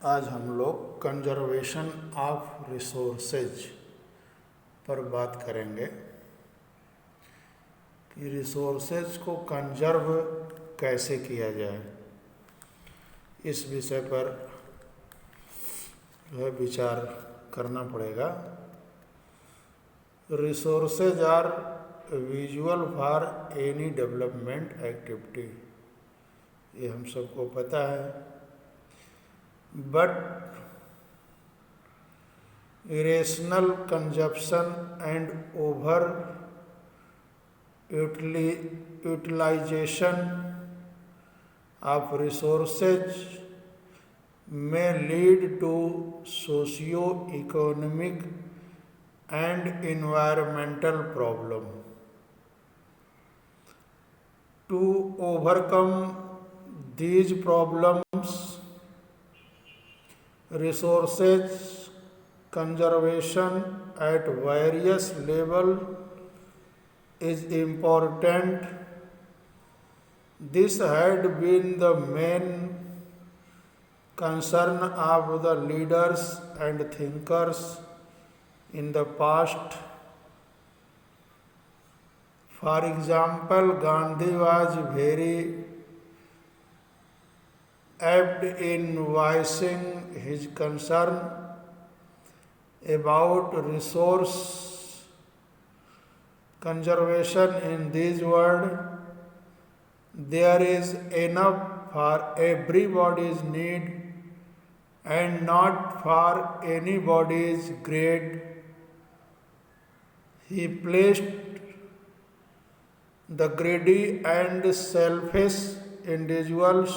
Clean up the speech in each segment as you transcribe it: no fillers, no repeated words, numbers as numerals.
आज हम लोग कंजर्वेशन ऑफ रिसोर्सेज पर बात करेंगे कि रिसोर्सेज को कंजर्व कैसे किया जाए। इस विषय पर विचार करना पड़ेगा। Resources are visual for any development activity, ये हम सबको पता है। But irrational consumption and over utilization of resources may lead to socio-economic and environmental problems. To overcome these problems, resources conservation at various levels is important. This had been the main concern of the leaders and thinkers in the past. For example, Gandhi was very apt in voicing his concern about resource conservation in these words: there is enough for everybody's need and not for anybody's greed. He placed the greedy and selfish individuals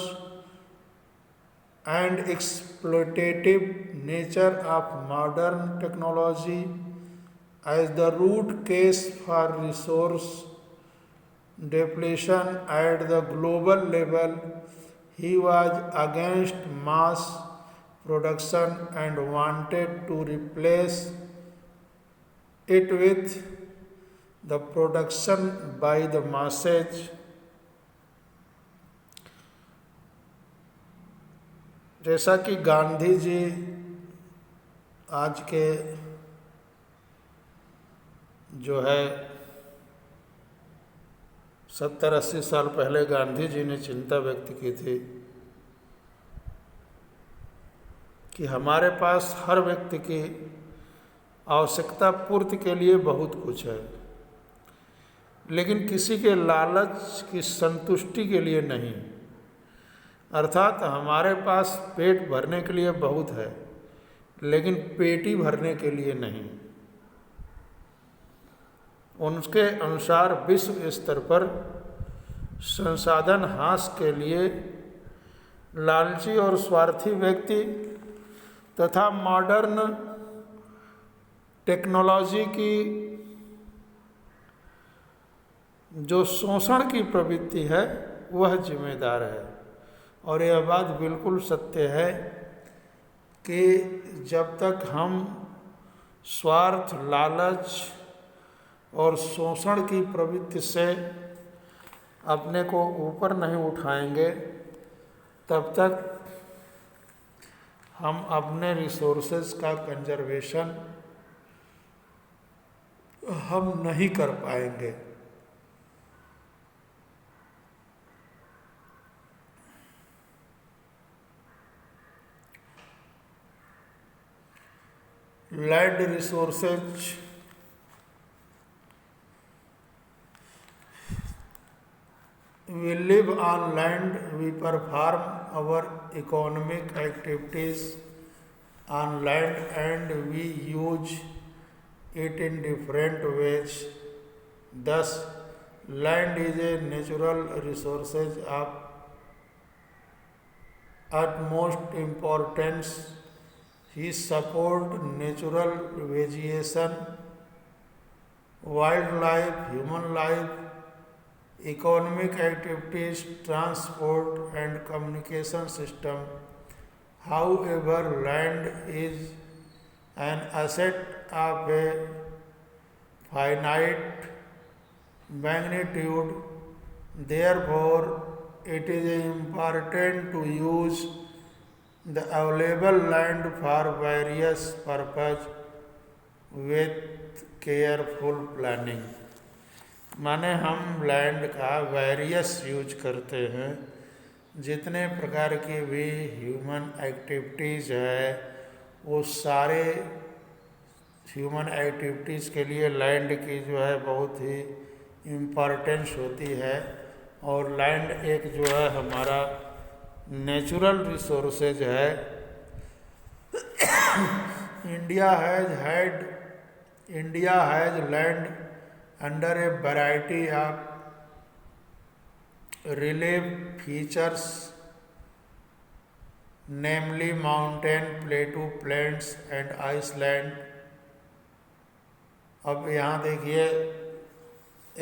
and exploitative nature of modern technology as the root cause for resource depletion at the global level. He was against mass production and wanted to replace it with the production by the masses. जैसा कि गांधी जी आज के जो है 70-80 साल पहले गांधी जी ने चिंता व्यक्त की थी कि हमारे पास हर व्यक्ति की आवश्यकता पूर्ति के लिए बहुत कुछ है, लेकिन किसी के लालच की संतुष्टि के लिए नहीं। अर्थात हमारे पास पेट भरने के लिए बहुत है, लेकिन पेटी भरने के लिए नहीं। उनके अनुसार विश्व स्तर पर संसाधन हास के लिए लालची और स्वार्थी व्यक्ति तथा मॉडर्न टेक्नोलॉजी की जो शोषण की प्रवृत्ति है वह जिम्मेदार है। और यह बात बिल्कुल सत्य है कि जब तक हम स्वार्थ, लालच और शोषण की प्रवृत्ति से अपने को ऊपर नहीं उठाएंगे, तब तक हम अपने रिसोर्सेज का कंजर्वेशन हम नहीं कर पाएंगे। Land resources we live on land, we perform our economic activities on land and we use it in different ways. Thus, land is a natural resource of utmost importance. He supports natural vegetation, wildlife, human life, economic activities, transport and communication system. However, land is an asset of a finite magnitude. Therefore, it is important to use the available land for various purpose with careful planning। माने हम land का various use करते हैं, जितने प्रकार की भी human activities है वो सारे ह्यूमन एक्टिविटीज़ के लिए लैंड की जो है बहुत ही इम्पॉर्टेंस होती है। और लैंड एक जो है हमारा नेचुरल रिसोर्सेज है। India has land under a variety of relief features, namely mountain, plateau, plains and island. अब यहाँ देखिए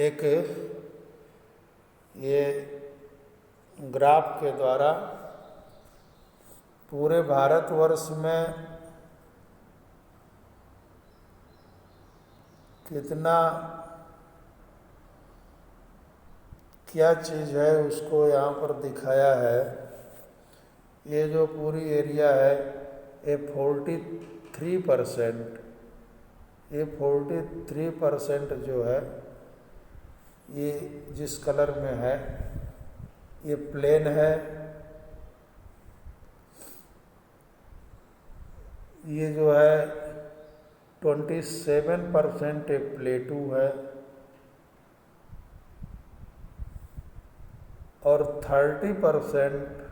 एक ये ग्राफ के द्वारा पूरे भारतवर्ष में कितना क्या चीज़ है उसको यहाँ पर दिखाया है। ये जो पूरी एरिया है ये 43%, ये 43% जो है ये जिस कलर में है ये प्लेन है, ये जो है 27% एक प्लेटू है और 30%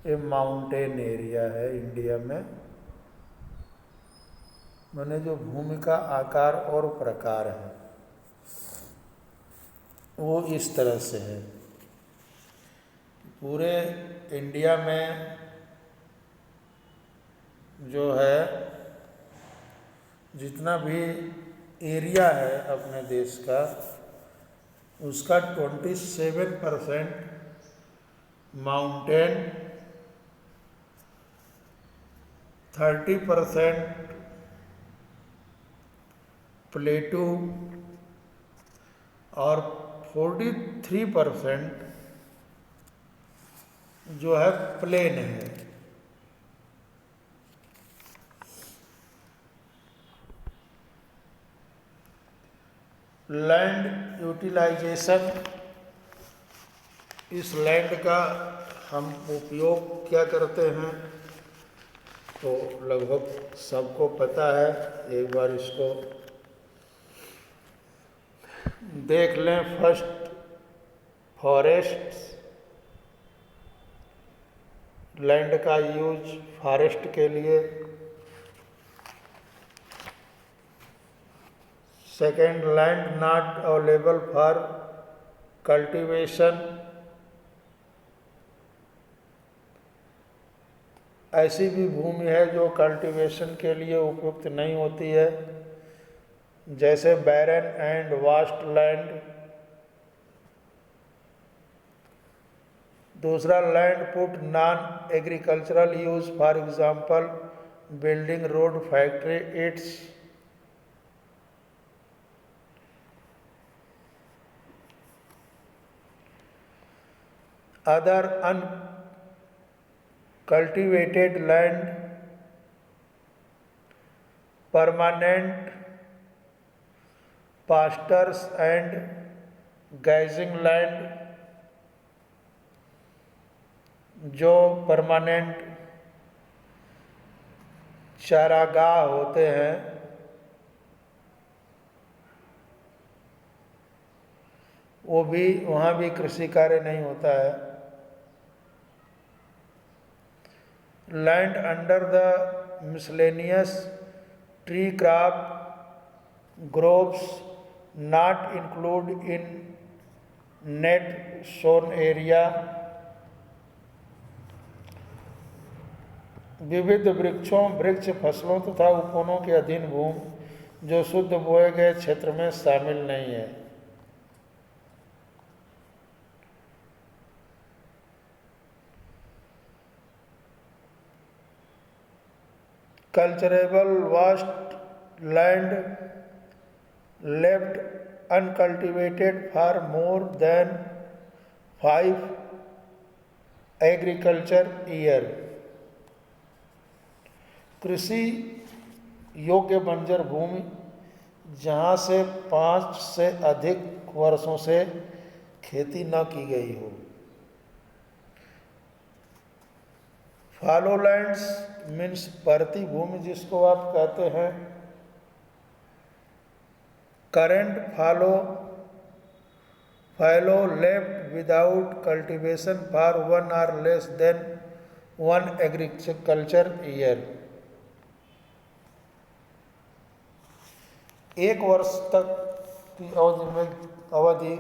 ये माउंटेन एरिया है इंडिया में। माने जो भूमि का आकार और प्रकार है वो इस तरह से है। पूरे इंडिया में जो है जितना भी एरिया है अपने देश का उसका 27% माउंटेन, 30% प्लेटू और 43% जो है प्लेन है। लैंड यूटिलाइजेशन, इस लैंड का हम उपयोग क्या करते हैं तो लगभग सबको पता है। एक बार इसको देख लें। फर्स्ट, फॉरेस्ट, लैंड का यूज फॉरेस्ट के लिए। Second, land not available for cultivation, ऐसी भी भूमि है जो कल्टीवेशन के लिए उपयुक्त नहीं होती है, जैसे बैरन एंड वास्ट लैंड। दूसरा, land put non agricultural use, for example building, road, factory, it's. Other uncultivated land, permanent pastors and grazing land, जो परमानेंट चारागाह होते हैं वो भी, वहाँ भी कृषि कार्य नहीं होता है। Land under the miscellaneous tree crop groves not include in net sown area. विविध वृक्ष फसलों तथा उपवनों के अधीन भूमि जो शुद्ध बोए गए क्षेत्र में शामिल नहीं है। Culturable vast land left uncultivated for more than 5 agriculture year. कृषि योग्य बंजर भूमि जहाँ से 5 से अधिक वर्षों से खेती न की गई हो। फॉलोलैंड्स मीन्स परती भूमि जिसको आप कहते हैं। Current follow left without cultivation for 1 or less than 1 agriculture year. 1 वर्ष तक की अवधि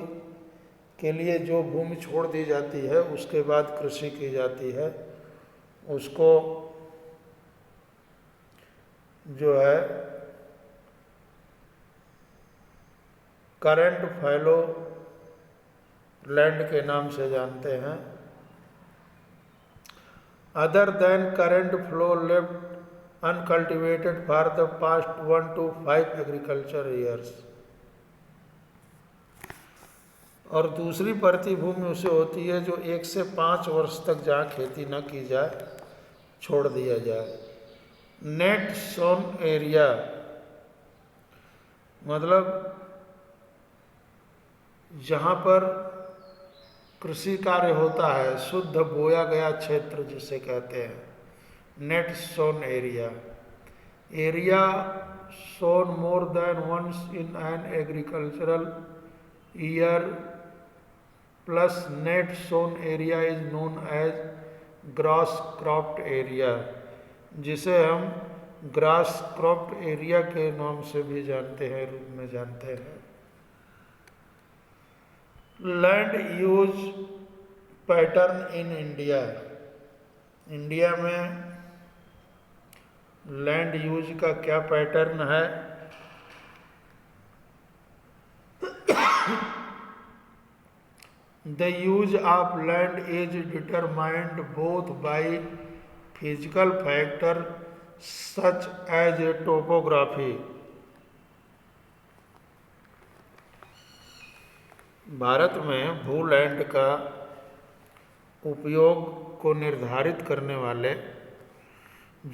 के लिए जो भूमि छोड़ दी जाती है उसके बाद कृषि की जाती है, उसको जो है करेंट फॉलो लैंड के नाम से जानते हैं। Other than current flow left uncultivated for the past 1 to 5 agriculture years. और दूसरी परती भूमि उसे होती है जो 1 से 5 वर्ष तक जहाँ खेती न की जाए छोड़ दिया जाए। नेट सोन एरिया मतलब जहाँ पर कृषि कार्य होता है, शुद्ध बोया गया क्षेत्र जिसे कहते हैं, net sown area. Area sown more than once in an agricultural year plus net sown area is known as gross cropped area, जिसे हम ग्रास क्रॉप्ड एरिया के नाम से भी जानते हैं, रूप में जानते हैं। Land use pattern in India. India में लैंड यूज का क्या पैटर्न है? The use of land is determined both by physical factor such as topography. भारत में भूलैंड का उपयोग को निर्धारित करने वाले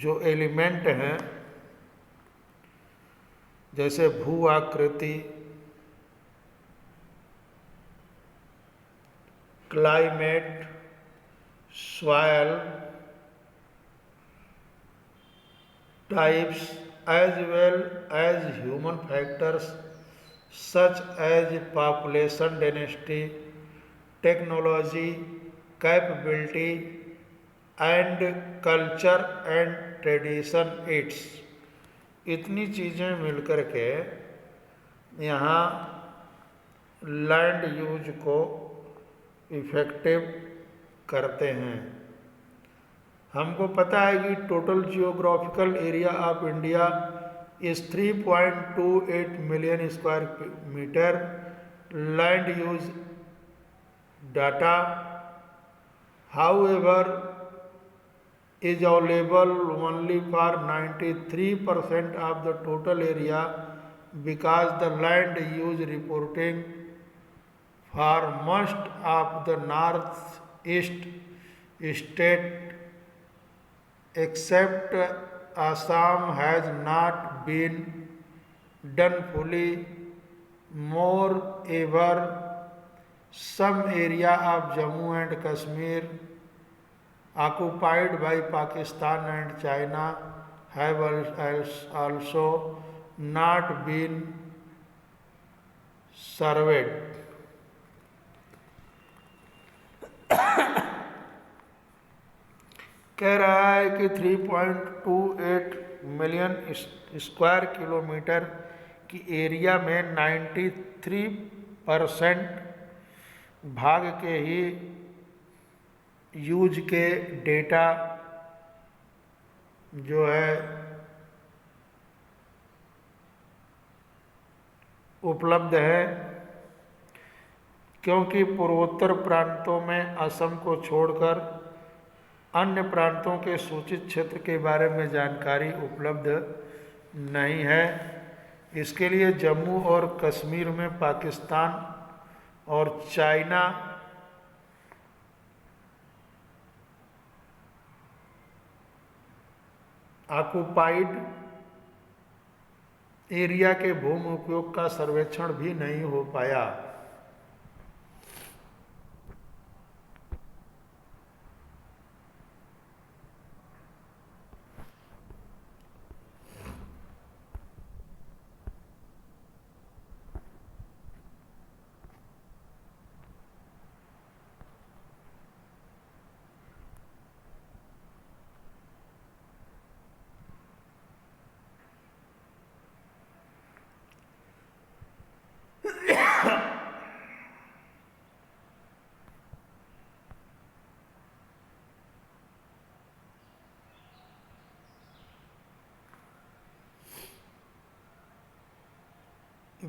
जो एलिमेंट हैं, जैसे भू आकृति, climate, soil types as well as human factors such as population density, technology, capability and culture and tradition its। इतनी चीज़ें मिलकर के यहाँ लैंड यूज को इफ़ेक्टिव करते हैं। हमको पता है कि total geographical area of India is 3.28 million square meter। land use data however is available only for 93% of the total area because the land use reporting for most of the northeast state except Assam has not been done fully। Moreover, some area of Jammu and Kashmir occupied by Pakistan and China have also not been surveyed। कह रहा है कि 3.28 million square kilometre की area में 93% भाग के ही use के data जो है उपलब्ध है, क्योंकि पूर्वोत्तर प्रांतों में असम को छोड़कर अन्य प्रांतों के सूचित क्षेत्र के बारे में जानकारी उपलब्ध नहीं है। इसके लिए जम्मू और कश्मीर में पाकिस्तान और चाइना ऑक्युपाइड एरिया के भूमि उपयोग का सर्वेक्षण भी नहीं हो पाया।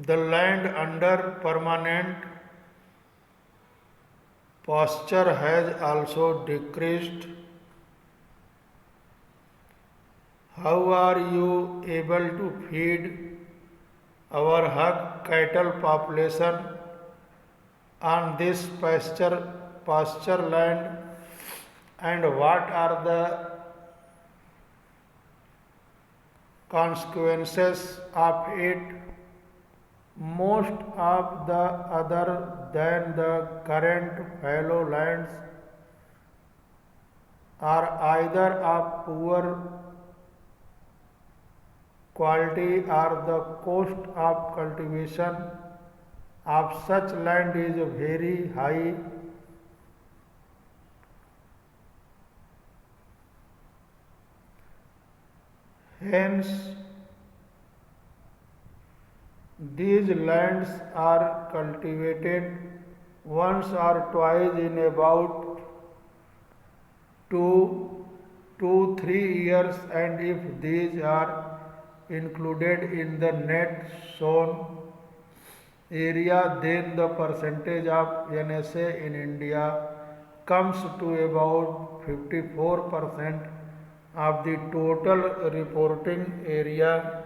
The land under permanent pasture has also decreased. How are you able to feed our hog cattle population on this pasture land, and what are the consequences of it? Most of the other than the current fallow lands are either of poor quality or the cost of cultivation of such land is very high. Hence, these lands are cultivated once or twice in about 2 to 3 years, and if these are included in the net sown area, then the percentage of NSA in India comes to about 54% of the total reporting area.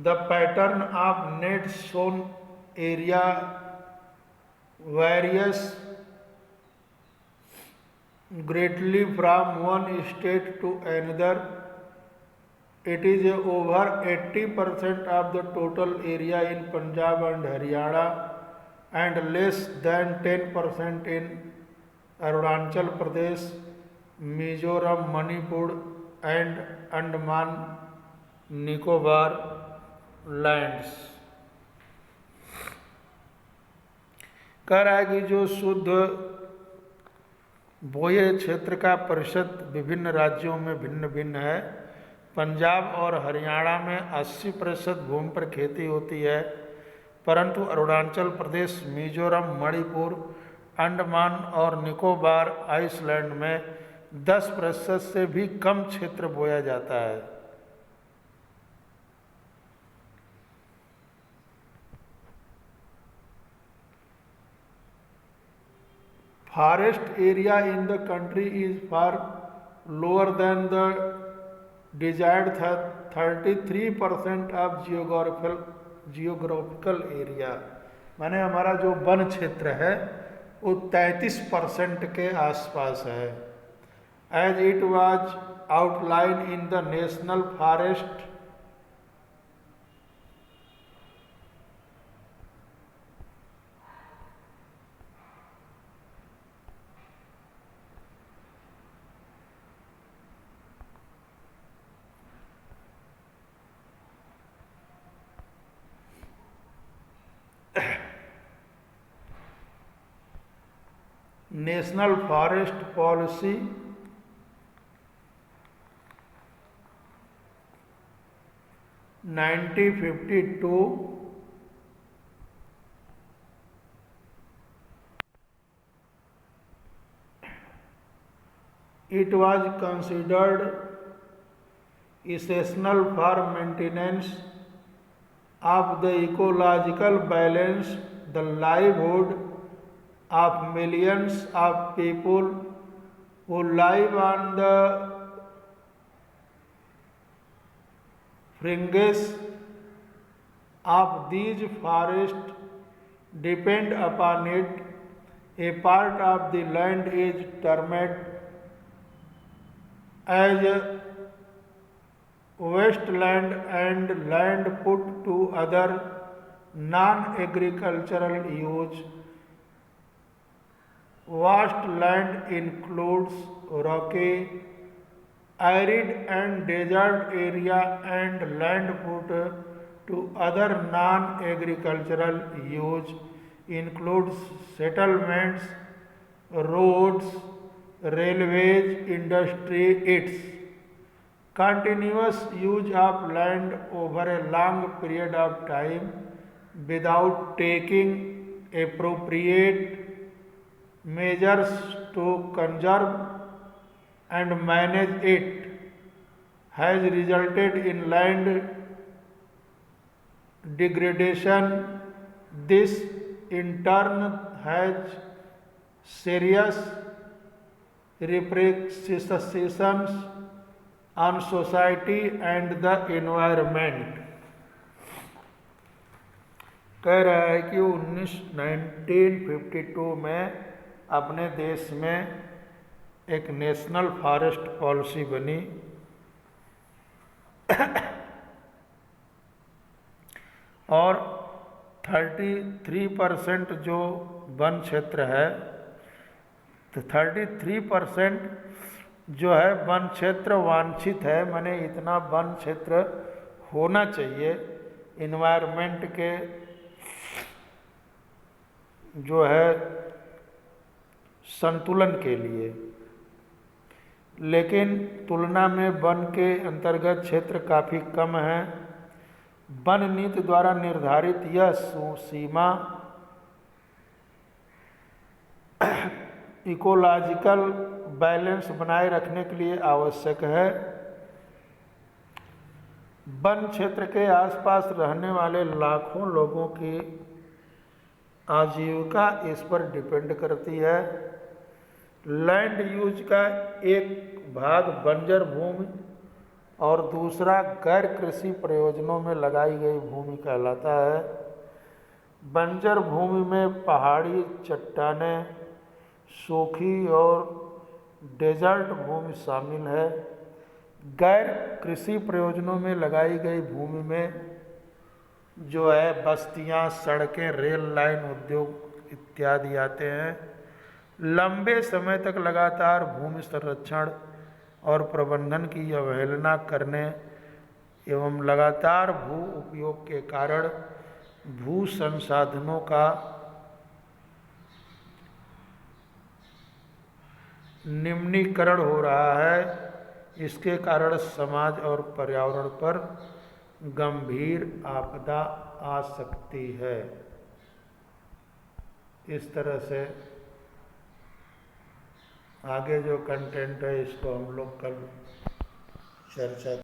The pattern of net sown area varies greatly from one state to another. It is over 80% of the total area in Punjab and Haryana and less than 10% in Arunachal Pradesh, Mizoram, Manipur and Andaman Nicobar lands. कह रहा है कि जो शुद्ध बोए क्षेत्र का प्रतिशत विभिन्न राज्यों में भिन्न भिन्न है। पंजाब और हरियाणा में 80% भूमि पर खेती होती है, परंतु अरुणाचल प्रदेश, मिजोरम, मणिपुर, अंडमान और निकोबार आइसलैंड में 10% से भी कम क्षेत्र बोया जाता है। Forest area in the country is far lower than the desired 33% of geographical area। माने हमारा जो वन क्षेत्र है वो 33% के आसपास है। As it was outlined in the National Forest Policy (1952) it was considered essential for maintenance of the ecological balance, the livelihood of millions of people who live on the fringes of these forests depend upon it. A part of the land is termed as wasteland and land put to other non-agricultural use. Vast land includes rocky, arid and desert area and land put to other non-agricultural use includes settlements, roads, railways, industry. Its continuous use of land over a long period of time without taking appropriate measures to conserve and manage it has resulted in land degradation. This in turn has serious repercussions on society and the environment. कह रहा है कि 1952 में अपने देश में एक national forest policy बनी और 33% जो वन क्षेत्र है, तो 33% जो है वन क्षेत्र वांछित है, माने इतना वन क्षेत्र होना चाहिए इन्वायरमेंट के जो है संतुलन के लिए, लेकिन तुलना में वन के अंतर्गत क्षेत्र काफ़ी कम है। वन नीति द्वारा निर्धारित यह सीमा इकोलॉजिकल बैलेंस बनाए रखने के लिए आवश्यक है। वन क्षेत्र के आसपास रहने वाले लाखों लोगों की आजीविका इस पर डिपेंड करती है। लैंड यूज का एक भाग बंजर भूमि और दूसरा गैर कृषि प्रयोजनों में लगाई गई भूमि कहलाता है। बंजर भूमि में पहाड़ी चट्टानें, सूखी और डेजर्ट भूमि शामिल है। गैर कृषि प्रयोजनों में लगाई गई भूमि में जो है बस्तियां, सड़कें, रेल लाइन, उद्योग इत्यादि आते हैं। लंबे समय तक लगातार भूमि संरक्षण और प्रबंधन की अवहेलना करने एवं लगातार भू उपयोग के कारण भू संसाधनों का निम्नीकरण हो रहा है। इसके कारण समाज और पर्यावरण पर गंभीर आपदा आ सकती है। इस तरह से आगे जो कंटेंट है इसको हम लोग कल चर्चा